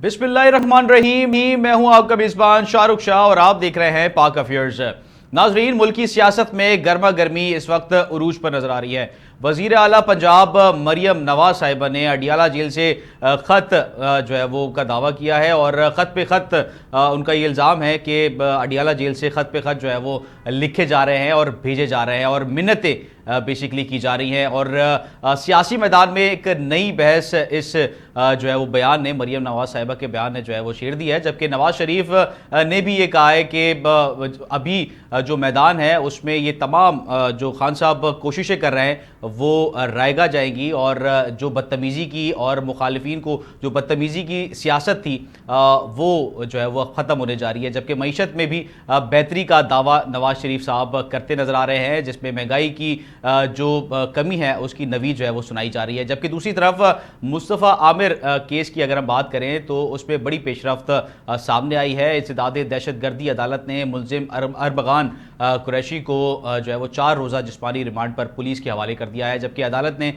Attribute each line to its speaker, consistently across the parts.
Speaker 1: बिस्मिल्लाहिर्रहमानिर्रहीम। मैं हूं आपका मेजबान शाहरुख शाह और आप देख रहे हैं पाक अफेयर्स। नाजरीन, मुल्क की सियासत में गर्मा गर्मी इस वक्त उरूज पर नजर आ रही है। वजीर आला पंजाब मरियम नवाज साहिबा ने अडियाला जेल से ख़त जो है वो का दावा किया है और ख़त पे ख़त उनका ये इल्ज़ाम है कि अडियाला जेल से ख़त पे ख़त जो है वो लिखे जा रहे हैं और भेजे जा रहे हैं और मिन्नतें बेसिकली की जा रही हैं। और सियासी मैदान में एक नई बहस इस जो है वो बयान ने, मरियम नवाज साहिबा के बयान ने जो है वो छेड़ दी है। जबकि नवाज शरीफ ने भी ये कहा है कि अभी जो मैदान है उसमें ये तमाम जो खान साहब कोशिशें कर रहे हैं वो रायगा जाएंगी और जो बदतमीज़ी की और मुखालिफिन को जो बदतमीज़ी की सियासत थी वो जो है वो ख़त्म होने जा रही है। जबकि मईशत में भी बेहतरी का दावा नवाज शरीफ साहब करते नज़र आ रहे हैं, जिसमें महंगाई की जो कमी है उसकी नवी जो है वो सुनाई जा रही है। जबकि दूसरी तरफ मुस्तफ़ा आमिर केस की अगर हम बात करें तो उसमें बड़ी पेशरफ्त सामने आई है। इंसदादे दहशतगर्दी अदालत ने मुलजिम अरबगान कुरैशी को जो है वो 4 रोज़ा जिस्मानी रिमांड पर पुलिस के हवाले कर दिया है। जबकि अदालत ने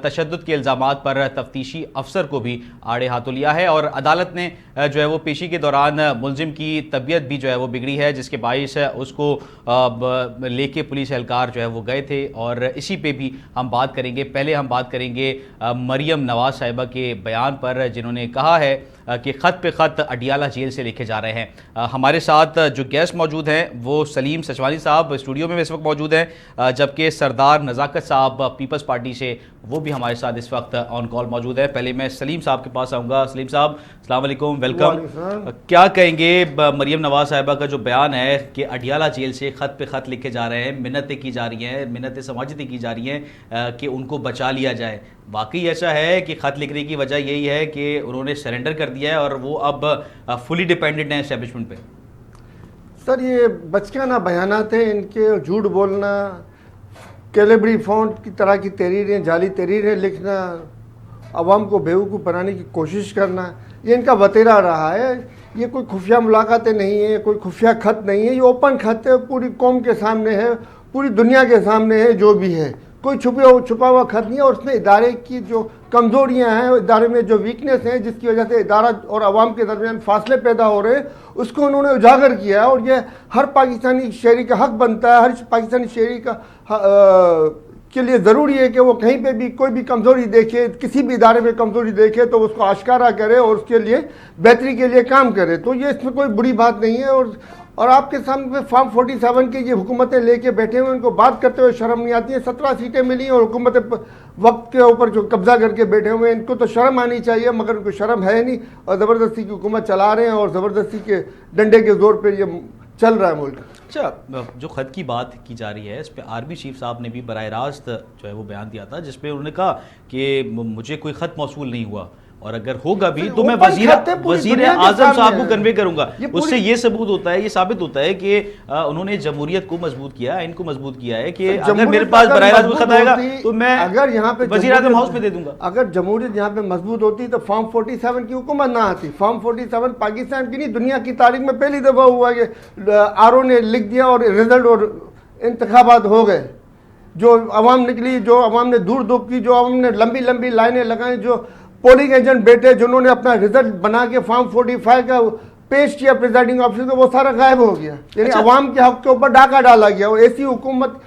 Speaker 1: तशद्दुद के इल्ज़ामात पर तफ्तीशी अफसर को भी आड़े हाथों लिया है और अदालत ने जो है वो पेशी के दौरान मुलजिम की तबीयत भी जो है वो बिगड़ी है, जिसके बाइस उसको लेके पुलिस एहलकार जो है वो गए थे। और इसी पे भी हम बात करेंगे। पहले हम बात करेंगे मरियम नवाज साहिबा के बयान पर, जिन्होंने कहा है कि ख़त पे ख़त अडियाला जेल से लिखे जा रहे हैं। हमारे साथ जो गेस्ट मौजूद हैं वो सलीम सचवानी साहब स्टूडियो में इस वक्त मौजूद हैं, जबकि सरदार नज़ाकत साहब पीपल्स पार्टी से वो भी हमारे साथ इस वक्त ऑन कॉल मौजूद है। पहले मैं सलीम साहब के पास आऊँगा। सलीम साहब, अस्सलाम वालेकुम, वेलकम। क्या कहेंगे मरियम नवाज साहिबा का जो बयान है कि अडियाला जेल से ख़त पे ख़त लिखे जा रहे हैं, मिन्नतें की जा रही हैं, मिन्नतें समाजतें की जा रही हैं कि उनको बचा लिया जाए, वाकई ऐसा है कि ख़त लिखने की वजह यही है कि उन्होंने सरेंडर कर दिया है और वो अब फुली डिपेंडेंट हैं एस्टेब्लिशमेंट पे?
Speaker 2: सर, ये बचकाना बयानात हैं इनके, झूठ बोलना, कैलेबरी फॉन्ट की तरह की तहरीरें, जाली तहरीरें लिखना, आवाम को बेवकूफ़ बनाने की कोशिश करना, ये इनका वतीरा रहा है। ये कोई खुफिया मुलाकातें नहीं है, कोई खुफिया ख़त नहीं है, ये ओपन ख़त है, पूरी कौम के सामने है, पूरी दुनिया के सामने है, जो भी है, कोई छुपा हुआ ख़त नहीं है। और उसमें इदारे की जो कमज़ोरियाँ हैं, इदारे में जो वीकनेस हैं, जिसकी वजह से इदारा और आवाम के दरमियान फासले पैदा हो रहे हैं, उसको उन्होंने उजागर किया है। और ये हर पाकिस्तानी शहरी का हक बनता है, हर पाकिस्तानी शहरी का के लिए ज़रूरी है कि वो कहीं पे भी कोई भी कमज़ोरी देखे, किसी भी इदारे में कमज़ोरी देखे तो उसको आश्कारा करे और उसके लिए बेहतरी के लिए काम करे। तो ये इसमें कोई बुरी बात नहीं है। और आपके सामने फॉर्म 47 की ये हुकूमतें लेके बैठे हुए, उनको बात करते हुए शर्म नहीं आती है। 17 सीटें मिली और हुकूमतें वक्त के ऊपर जो कब्जा करके बैठे हुए हैं, इनको तो शर्म आनी चाहिए, मगर उनको शर्म है नहीं और ज़बरदस्ती की हुकूमत चला रहे हैं और ज़बरदस्ती के डंडे के ज़ोर पर ये चल रहा है मुल्क।
Speaker 1: अच्छा, जो ख़त की बात की जा रही है इस पर आर्मी चीफ साहब ने भी बराह रास्त जो है वो बयान दिया था, जिसपे उन्होंने कहा कि मुझे कोई ख़त मौसूल नहीं हुआ और अगर होगा भी तो मैं वजीर आजम साहब को कन्वे करूंगा। उससे ये सबूत होता है, ये साबित होता है कि उन्होंने जमहूरियत को मजबूत किया, इनको मजबूत किया है कि अगर मेरे पास बराह रास्त खत आएगा तो मैं
Speaker 2: अगर यहाँ पे
Speaker 1: वजीर आजम हाउस में दे दूंगा।
Speaker 2: अगर जमहूरियत यहाँ पे मजबूत होती तो फॉर्म 47 की हुकूमत ना आती। फॉर्म 47 पाकिस्तान की नहीं, दुनिया की तारीख में पहली दफ़ा हुआ कि आरओ ने लिख दिया और रिजल्ट और इंतखाबात हो गए। जो अवाम निकली, जो अवाम ने दूर धूप की, जो अवाम ने लंबी लंबी लाइनें लगाई, जो पोलिंग एजेंट बैठे, जिन्होंने अपना रिजल्ट बना के फॉर्म 45 का पेश किया प्रिजाइडिंग ऑफिसर को, वो सारा गायब हो गया। यानी अवाम के हक के ऊपर डाका डाला गया। और ऐसी हुकूमत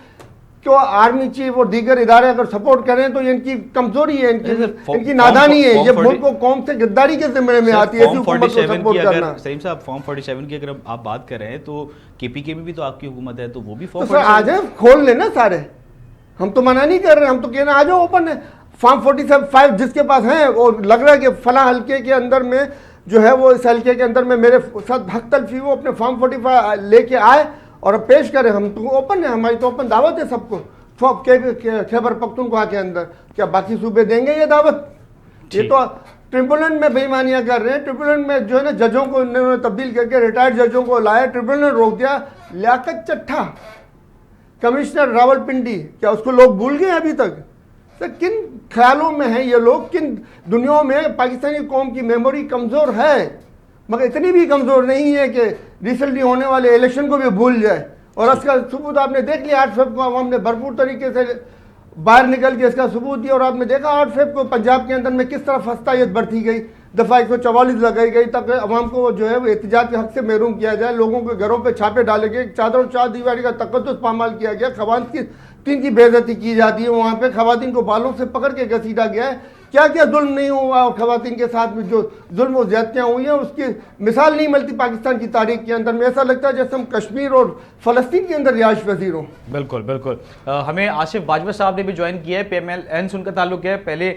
Speaker 2: को आर्मी चीफ और दीगर इदारे अगर सपोर्ट करें तो ये इनकी कमजोरी है, इनकी नादानी है। ये मुल्क को कौम से गद्दारी के जिम्मे में आती है ऐसी हुकूमत को सपोर्ट करना।
Speaker 1: सलीम साहब, फॉर्म 47 की अगर आप बात कर रहे हैं तो केपीके में भी तो आपकी हुकूमत है, तो वो भी फॉर्म
Speaker 2: आ जाए, खोल लेना सारे। हम तो मना नहीं कर रहे, हम तो कहना आ जाओ, ओपन है। फॉर्म 45 जिसके पास है और लग रहा है कि फला हल्के के अंदर में जो है वो इस हल्के के अंदर में मेरे साथ हक तलफी, वो अपने फॉर्म 45 लेके आए और पेश करें। हम तो ओपन है, हमारी तो ओपन दावत है सबको। खैबर पख्तूनख्वा के अंदर क्या बाकी सूबे देंगे ये दावत? ये तो ट्रिब्यूनल में बेईमानियां कर रहे हैं। ट्रिब्यूनल में जो है ना, जजों को इन्होंने तब्दील करके रिटायर्ड जजों को लाया, ट्रिब्यूनल रोक दिया। लियाकत चट्ठा, कमिश्नर रावलपिंडी, क्या उसको लोग भूल गए अभी तक? सर, किन ख्यालों में हैं ये लोग, किन दुनियाओं में पाकिस्तानी कौम की मेमोरी कमज़ोर है, मगर इतनी भी कमज़ोर नहीं है कि रिसेंटली होने वाले इलेक्शन को भी भूल जाए। और इसका सबूत आपने देख लिया, 8 फेब को आवाम ने भरपूर तरीके से बाहर निकल के इसका सबूत दिया। और आपने देखा 8 फेब को पंजाब के अंदर में किस तरह फस्तायत बढ़ती गई। दफ़ा 144 लगाई गई तक अवाम को जो है वो एहतजाज के हक से महरूम किया जाए, लोगों के घरों पे छापे डाले गए, चादर और चार दीवारी का तकद्दुस पामाल किया गया, खवातीन की बेइज्जती की जाती है, वहाँ पे खवातीन को बालों से पकड़ के घसीटा गया है। क्या क्या जुल्म नहीं हुआ और खवातीन के साथ में जो जुल्म और ज्यादतियाँ हुई हैं उसकी मिसाल नहीं मिलती पाकिस्तान की तारीख के अंदर में। ऐसा लगता है जैसे हम कश्मीर और फ़लस्तीन के अंदर रिहाइश पजीर हों।
Speaker 1: बिल्कुल बिल्कुल। हमें आसिफ वाजवा साहब ने भी ज्वाइन किया है, PMLN से उनका ताल्लुक है। पहले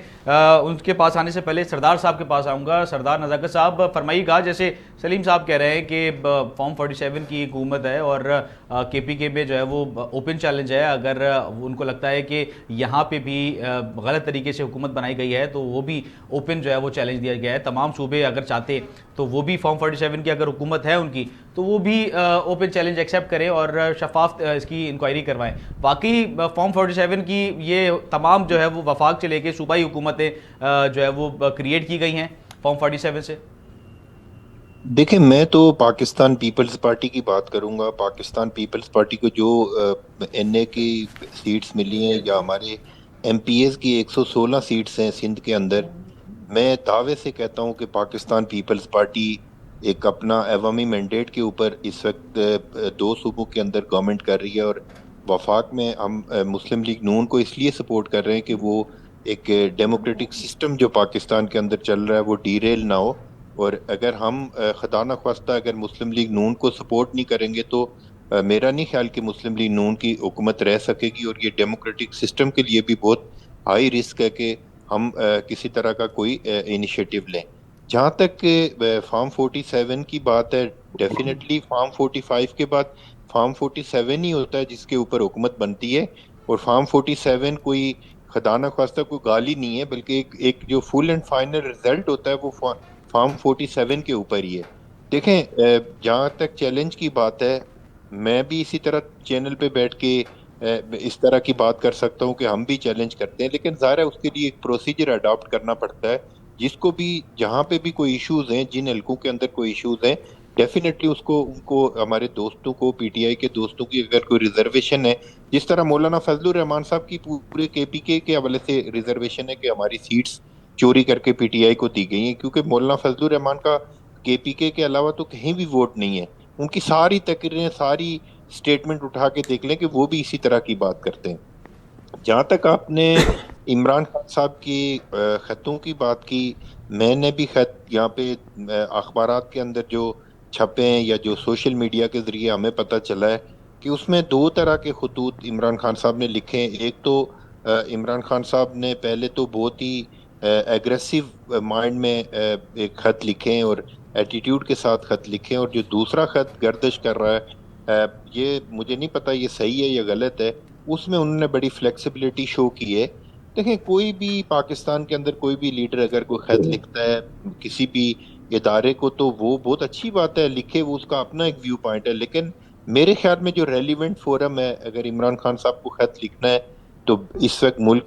Speaker 1: उनके पास आने से पहले सरदार साहब के पास आऊँगा। सरदार नज़ाकत साहब फरमाइएगा, जैसे सलीम साहब कह रहे हैं कि फॉर्म 47 की हुकूमत है और KPK में जो है वो ओपन चैलेंज है, अगर उनको लगता है कि यहाँ पे भी गलत तरीके से हुकूमत बनाई गई है तो वो भी ओपन जो है वो चैलेंज दिया गया है। तमाम सूबे अगर चाहते तो वो भी फॉर्म 47 की अगर हुकूमत है उनकी तो वो भी ओपन चैलेंज एक्सेप्ट करें और शफाफ इसकी इंक्वायरी करवाएं। वाकई फॉर्म 47 की ये तमाम जो है वो वफाक से लेके सूबाई हुकूमतें जो है वो क्रिएट की गई हैं फॉर्म 47 से।
Speaker 3: देखिए, मैं तो पाकिस्तान पीपल्स पार्टी की बात करूंगा। पाकिस्तान पीपल्स पार्टी को जो NA की सीट्स मिली हैं या हमारे MPs की 116 सीट्स हैं सिंध के अंदर, मैं दावे से कहता हूं कि पाकिस्तान पीपल्स पार्टी एक अपना अवामी मैंडेट के ऊपर इस वक्त 2 सूबों के अंदर गवर्नमेंट कर रही है। और वफाक में हम मुस्लिम लीग नून को इसलिए सपोर्ट कर रहे हैं कि वो एक डेमोक्रेटिक सिस्टम जो पाकिस्तान के अंदर चल रहा है वो डीरेल ना हो। और अगर हम खुदा न ख्वास्ता अगर मुस्लिम लीग नून को सपोर्ट नहीं करेंगे तो मेरा नहीं ख्याल कि मुस्लिम लीग नून की हुकूमत रह सकेगी। और ये डेमोक्रेटिक सिस्टम के लिए भी बहुत हाई रिस्क है कि हम किसी तरह का कोई इनिशिएटिव लें। जहाँ तक फॉर्म 47 की बात है, डेफिनेटली फॉर्म 45 के बाद फॉर्म 47 ही होता है जिसके ऊपर हुकूमत बनती है। और फॉर्म 47 कोई खुदा न ख्वास्ता कोई गाली नहीं है, बल्कि एक जो फुल एंड फाइनल रिजल्ट होता है वो फॉर्म 47 के ऊपर ही है। देखें, जहाँ तक चैलेंज की बात है, मैं भी इसी तरह चैनल पे बैठ के इस तरह की बात कर सकता हूँ कि हम भी चैलेंज करते हैं, लेकिन ज़ाहिर है उसके लिए एक प्रोसीजर अडॉप्ट करना पड़ता है। जिसको भी जहाँ पे भी कोई इश्यूज हैं, जिन हलकों के अंदर कोई इश्यूज हैं, डेफिनेटली उनको हमारे दोस्तों को, PTI के दोस्तों की अगर कोई रिजर्वेशन है, जिस तरह मौलाना फजलुर रहमान साहब की पूरे KPK के हवाले से रिजर्वेशन है कि हमारी सीट्स चोरी करके PTI को दी गई हैं, क्योंकि मौलाना फजलुर रहमान का KPK के अलावा तो कहीं भी वोट नहीं है। उनकी सारी तकरीरें, सारी स्टेटमेंट उठा के देख लें कि वो भी इसी तरह की बात करते हैं। जहाँ तक आपने इमरान खान साहब की खतों की बात की, मैंने भी खत यहाँ पे अखबारात के अंदर जो छपे हैं या जो सोशल मीडिया के ज़रिए हमें पता चला है कि उसमें 2 तरह के खतूत इमरान खान साहब ने लिखे हैं। एक तो इमरान खान साहब ने पहले तो बहुत ही एग्रेसिव माइंड में एक ख़त लिखे हैं और एटीट्यूड के साथ ख़त लिखे हैं, और जो दूसरा ख़त गर्दिश कर रहा है, ये मुझे नहीं पता ये सही है या गलत है, उसमें उन्होंने बड़ी फ्लेक्सिबिलिटी शो की है। देखें, कोई भी पाकिस्तान के अंदर कोई भी लीडर अगर कोई ख़त लिखता है किसी भी इदारे को तो वो बहुत अच्छी बात है, लिखे, वो उसका अपना एक व्यू पॉइंट है। लेकिन मेरे ख्याल में जो रेलिवेंट फोरम है, अगर इमरान खान साहब को ख़त लिखना है तो इस वक्त मुल्क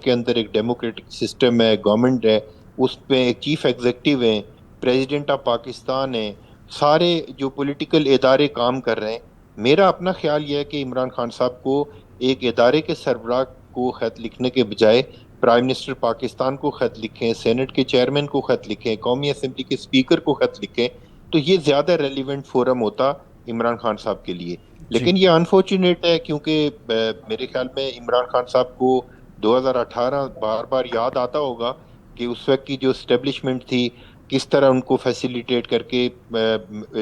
Speaker 3: के अंदर एक डेमोक्रेटिक सिस्टम है, गवर्नमेंट है, उस पर एक चीफ एग्जीक्यूटिव है, प्रेसिडेंट ऑफ पाकिस्तान है, सारे जो पॉलिटिकल इदारे काम कर रहे हैं। मेरा अपना ख्याल यह है कि इमरान खान साहब को एक इदारे के सरबराह को ख़त लिखने के बजाय प्राइम मिनिस्टर पाकिस्तान को ख़त लिखें, सेनेट के चेयरमैन को ख़त लिखें, कौमी असम्बली के स्पीकर को ख़त लिखें, तो ये ज़्यादा रेलिवेंट फोरम होता इमरान खान साहब के लिए। लेकिन ये अनफॉर्चुनेट है क्योंकि मेरे ख्याल में इमरान खान साहब को 2018 बार बार याद आता होगा कि उस वक्त की जो इस्टेब्लिशमेंट थी, किस तरह उनको फैसिलिटेट करके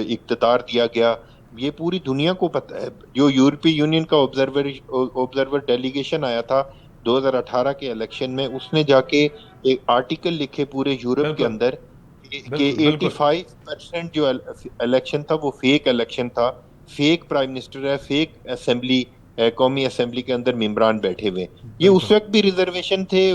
Speaker 3: इक़्तिदार दिया गया, ये पूरी दुनिया को पता है। जो यूरोपीय यूनियन का ऑब्जर्वर डेलीगेशन आया था 2018 के इलेक्शन में, उसने जाके एक आर्टिकल लिखे पूरे यूरोप के अंदर कि 85% जो इलेक्शन था वो फेक इलेक्शन था, फेक प्राइम मिनिस्टर है, फेक असेंबली, कौमी असेंबली के अंदर मेंबरान बैठे हुए। ये उस वक्त भी रिजर्वेशन थे,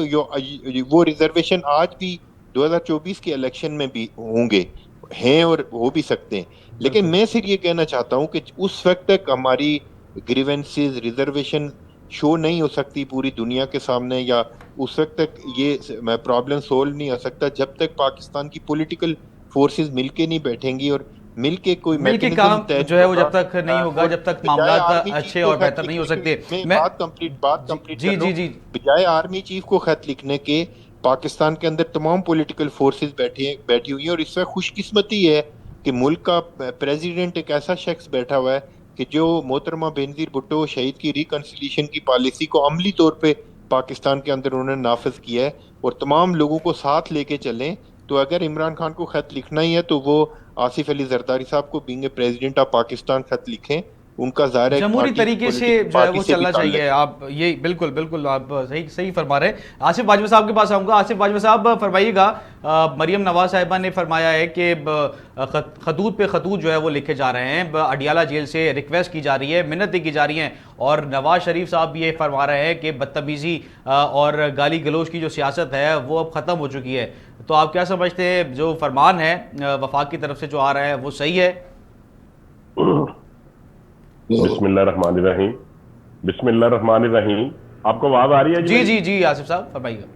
Speaker 3: वो रिजर्वेशन आज भी 2024 के इलेक्शन में भी होंगे, हैं और हो भी सकते हैं। लेकिन मैं सिर्फ ये कहना चाहता हूँ कि उस वक्त तक हमारी ग्रीवेंसेस, रिजर्वेशन शो नहीं हो सकती पूरी दुनिया के सामने, या उस वक्त तक ये प्रॉब्लम सोल्व नहीं हो सकता जब तक पाकिस्तान की पॉलिटिकल फोर्सेस मिलके नहीं बैठेंगी और मिलके कोई
Speaker 1: काम जो है वो जब तक नहीं होगा, जब तक मामला अच्छे और बेहतर नहीं हो सकते।
Speaker 3: बात कंप्लीट
Speaker 1: जी जी जी
Speaker 3: बजाय आर्मी चीफ को खत लिखने के पाकिस्तान के अंदर तमाम पॉलिटिकल फोर्सेस बैठी हुई हैं, और इसमें खुशकिस्मती है कि मुल्क का प्रेसिडेंट एक ऐसा शख्स बैठा हुआ है कि जो मोहतरमा बेनजीर भुट्टो शहीद की रिकन्सिलिएशन की पॉलिसी को अमली तौर पे पाकिस्तान के अंदर उन्होंने नाफिज किया है, और तमाम लोगों को साथ लेके चलें। तो अगर इमरान खान को खत लिखना ही है तो वो आसिफ अली जरदारी साहब को बीइंग प्रेसिडेंट ऑफ पाकिस्तान खत लिखें। उनका ज़ाहिर है
Speaker 1: जमहूरी तरीके से जो है वो चलना चाहिए।
Speaker 3: है।
Speaker 1: आप ये बिल्कुल बिल्कुल आप सही सही फरमा रहे हैं। आसिफ बाजवा साहब के पास आऊंगा। आसिफ बाजवा साहब फरमाइएगा, मरियम नवाज साहिबा ने फरमाया है कि खतूत पे खतूत जो है वो लिखे जा रहे हैं, अडियाला जेल से रिक्वेस्ट की जा रही है, मिन्नतें की जा रही हैं, और नवाज शरीफ साहब भी ये फरमा रहे हैं कि बदतमीजी और गाली गलोच की जो सियासत है वो अब ख़त्म हो चुकी है। तो आप क्या समझते हैं, जो फरमान है वफाक की तरफ से जो आ रहा है वो सही है?
Speaker 4: बिस्मिल्लाहिर्रहमानिर्रहीम। बिस्मिल्लाहिर्रहमानिर्रहीम। आपको आवाज आ रही है?
Speaker 1: जी जी जी आसिफ साहब फरमाइएगा।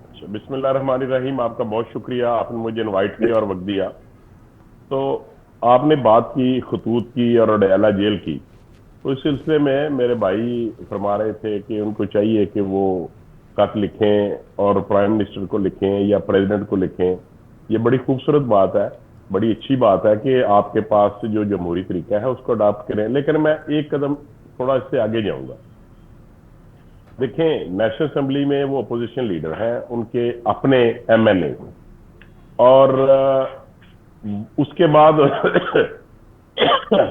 Speaker 4: अच्छा, बिस्मिल्लाहिर्रहमानिर्रहीम। आपका बहुत शुक्रिया, आपने मुझे इनवाइट किया और वक्त दिया। तो आपने बात की खतूत की और अडयाला जेल की, तो इस सिलसिले में मेरे भाई फरमा रहे थे कि उनको चाहिए कि वो खत लिखें और प्राइम मिनिस्टर को लिखें या प्रेसिडेंट को लिखें। ये बड़ी खूबसूरत बात है, बड़ी अच्छी बात है कि आपके पास जो जमहूरी तरीका है उसको अडॉप्ट करें, लेकिन मैं एक कदम थोड़ा इससे आगे जाऊंगा। देखें, नेशनल असेंबली में वो अपोजिशन लीडर हैं, उनके अपने एमएनए, और उसके बाद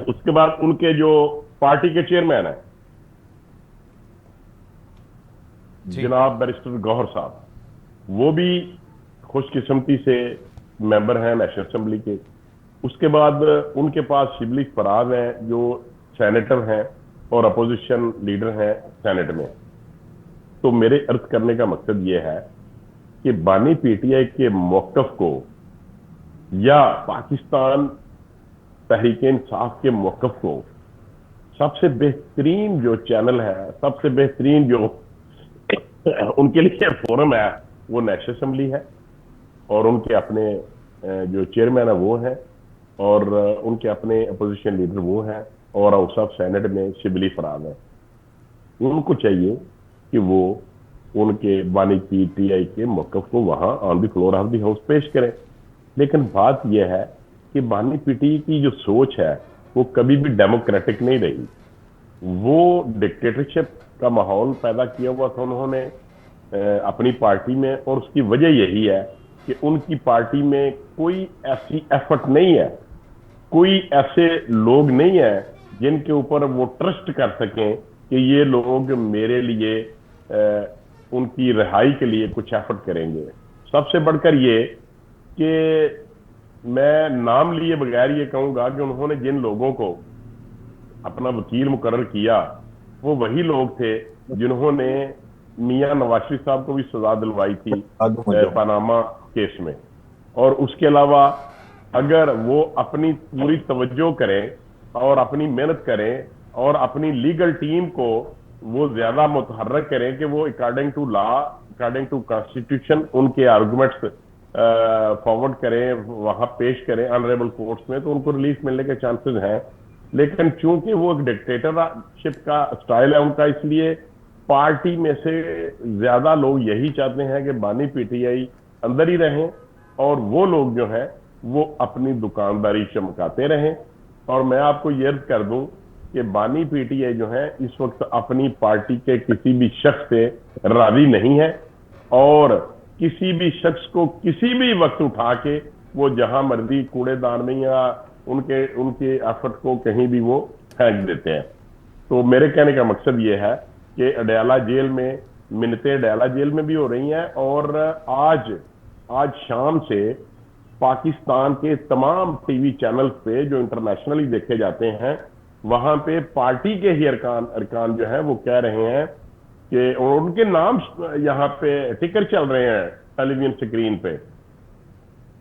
Speaker 4: उसके बाद उनके जो पार्टी के चेयरमैन हैं जनाब बैरिस्टर गौहर साहब, वो भी खुशकिस्मती से मेंबर हैं नेशनल असेंबली के। उसके बाद उनके पास शिबली फराज हैं जो सेनेटर हैं और अपोजिशन लीडर हैं सेनेट में। तो मेरे अर्ज करने का मकसद ये है कि बानी पीटीआई के मौकफ को या पाकिस्तान तहरीक इंसाफ के मौकफ को सबसे बेहतरीन जो चैनल है, सबसे बेहतरीन जो उनके लिए फोरम है वो नेशनल असेंबली है, और उनके अपने जो चेयरमैन है वो है, और उनके अपने अपोजिशन लीडर वो है, और हाउस ऑफ सेनेट में शिबली फराज है। उनको चाहिए कि वो उनके बानी पीटीआई के मौकफ को वहां on the floor of the house पेश करें। लेकिन बात यह है कि बानी पीटीआई की जो सोच है वो कभी भी डेमोक्रेटिक नहीं रही। वो डिक्टेटरशिप का माहौल पैदा किया हुआ था उन्होंने अपनी पार्टी में, और उसकी वजह यही है कि उनकी पार्टी में कोई ऐसी एफर्ट नहीं है, कोई ऐसे लोग नहीं है जिनके ऊपर वो ट्रस्ट कर सकें कि ये लोग मेरे लिए उनकी रिहाई के लिए कुछ एफर्ट करेंगे। सबसे बढ़कर ये कि मैं नाम लिए बगैर ये कहूंगा कि उन्होंने जिन लोगों को अपना वकील मुकर्रर किया वो वही लोग थे जिन्होंने मियां नवाज शरीफ साहब को भी सजा दिलवाई थी पनामा केस में। और उसके अलावा अगर वो अपनी पूरी तवज्जो करें और अपनी मेहनत करें और अपनी लीगल टीम को वो ज्यादा मुतहर्रक करें कि वो according to law, according to constitution उनके आर्गुमेंट्स फॉरवर्ड करें, वहां पेश करें ऑनरेबल कोर्ट्स में, तो उनको रिलीफ मिलने के चांसेस हैं। लेकिन चूंकि वो एक डिक्टेटरशिप का स्टाइल है उनका, इसलिए पार्टी में से ज्यादा लोग यही चाहते हैं कि बानी पीटीआई अंदर ही रहें और वो लोग जो हैं वो अपनी दुकानदारी चमकाते रहें। और मैं आपको ये अर्ज कर दूं कि बानी पीटीआई जो है इस वक्त अपनी पार्टी के किसी भी शख्स से राजी नहीं है, और किसी भी शख्स को किसी भी वक्त उठा के वो जहां मर्जी कूड़ेदान में या उनके एफर्ट को कहीं भी वो फेंक देते हैं। तो मेरे कहने का मकसद ये है कि अडयाला जेल में मिन्नतें अडयाला जेल में भी हो रही हैं, और आज शाम से पाकिस्तान के तमाम टीवी चैनल्स पे जो इंटरनेशनली देखे जाते हैं वहां पे पार्टी के ही अरकान जो है वो कह रहे हैं कि उनके नाम यहाँ पे टिकर चल रहे हैं टेलीविजन स्क्रीन पे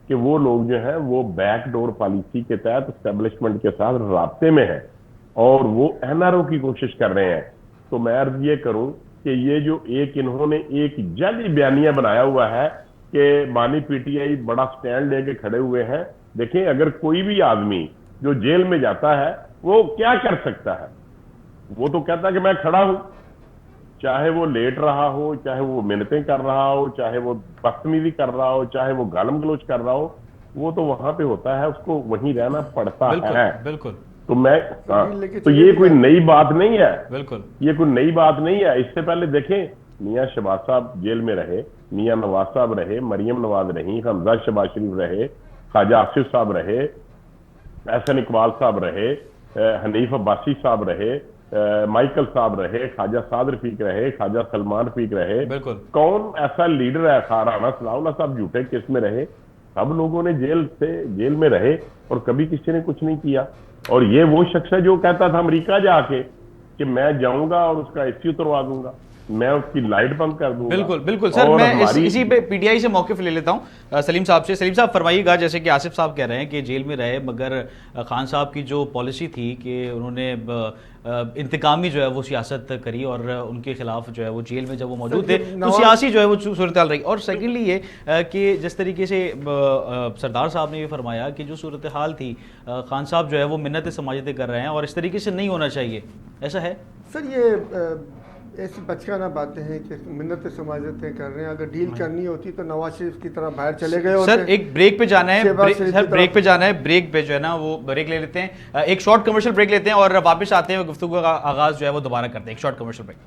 Speaker 4: कि वो लोग जो हैं वो बैकडोर पॉलिसी के तहत एस्टेब्लिशमेंट के साथ राब्ते में है और वो एनआरओ की कोशिश कर रहे हैं। तो मैं अर्ज ये करूं कि ये जो इन्होंने एक जाली बयानिया बनाया हुआ है कि बानी पीटीआई बड़ा स्टैंड लेके खड़े हुए हैं। देखें, अगर कोई भी आदमी जो जेल में जाता है वो क्या कर सकता है? वो तो कहता है कि मैं खड़ा हूं, चाहे वो लेट रहा हो, चाहे वो मिन्नतें कर रहा हो, चाहे वो बदतमीजी कर रहा हो, चाहे वो गालम गलोच कर रहा हो, वो तो वहां पे होता है, उसको वहीं रहना पड़ता
Speaker 1: बिल्कुल
Speaker 4: है।
Speaker 1: बिल्कुल
Speaker 4: तो मैं
Speaker 2: लेके
Speaker 4: तो
Speaker 2: चले
Speaker 4: ये
Speaker 2: भी
Speaker 4: कोई
Speaker 2: जाते
Speaker 4: नई बात नहीं है,
Speaker 1: बिल्कुल
Speaker 4: ये कोई नई बात नहीं है। इससे पहले देखें, मियां शहबाज साहब जेल में रहे, मियां नवाज साहब रहे, मरियम नवाज रही, हमजा शहबाज शरीफ रहे, ख्वाजा आसिफ साहब रहे, एहसन इकबाल साहब रहे, हनीफ अब्बासी साहब रहे, माइकल साहब रहे, ख्वाजा साद रफीक रहे, ख्वाजा सलमान रफीक रहे।
Speaker 1: बिल्कुल
Speaker 4: कौन ऐसा लीडर है, राणा सनाउल्लाह साहब झूठे केस में रहे, सब लोगों ने जेल में रहे और कभी किसी ने कुछ नहीं किया। और ये वो शख्स है जो कहता था अमेरिका जाके कि मैं जाऊंगा और उसका एसी उतरवा दूंगा, मैं उसकी लाइट बंद कर दूंगा।
Speaker 1: बिल्कुल बिल्कुल सर,
Speaker 4: और
Speaker 1: मैं इसी पे पीटीआई से मौक़िफ़ ले लेता हूं सलीम साहब से। सलीम साहब फरमाइएगा, जैसे कि आसिफ साहब कह रहे हैं कि जेल में रहे, मगर खान साहब की जो पॉलिसी थी कि उन्होंने इंतकामी जो है वो सियासत करी और उनके खिलाफ जो है वो जेल में जब वो मौजूद थे तो सियासी जो है वो सूरत हाल रही। और सेकेंडली ये कि जिस तरीके से सरदार साहब ने ये फरमाया कि जो सूरत हाल थी, खान साहब जो है वो मिन्नतें समाजतें कर रहे हैं और इस तरीके से नहीं होना चाहिए, ऐसा है?
Speaker 2: सर ये ऐसी बचकाना बातें हैं कि मिन्नतें समाजतें कर रहे हैं। अगर डील करनी होती तो नवाज शरीफ की तरह बाहर चले गए होते।
Speaker 1: सर एक ब्रेक पे जाना है, सर ब्रेक पे जाना है, ब्रेक पे जो है ना वो ब्रेक ले लेते हैं, एक शॉर्ट कमर्शियल ब्रेक लेते हैं और वापस आते हैं, गुफ्तगू का आगाज जो है वो दोबारा करते हैं। एक शॉर्ट कमर्शियल ब्रेक।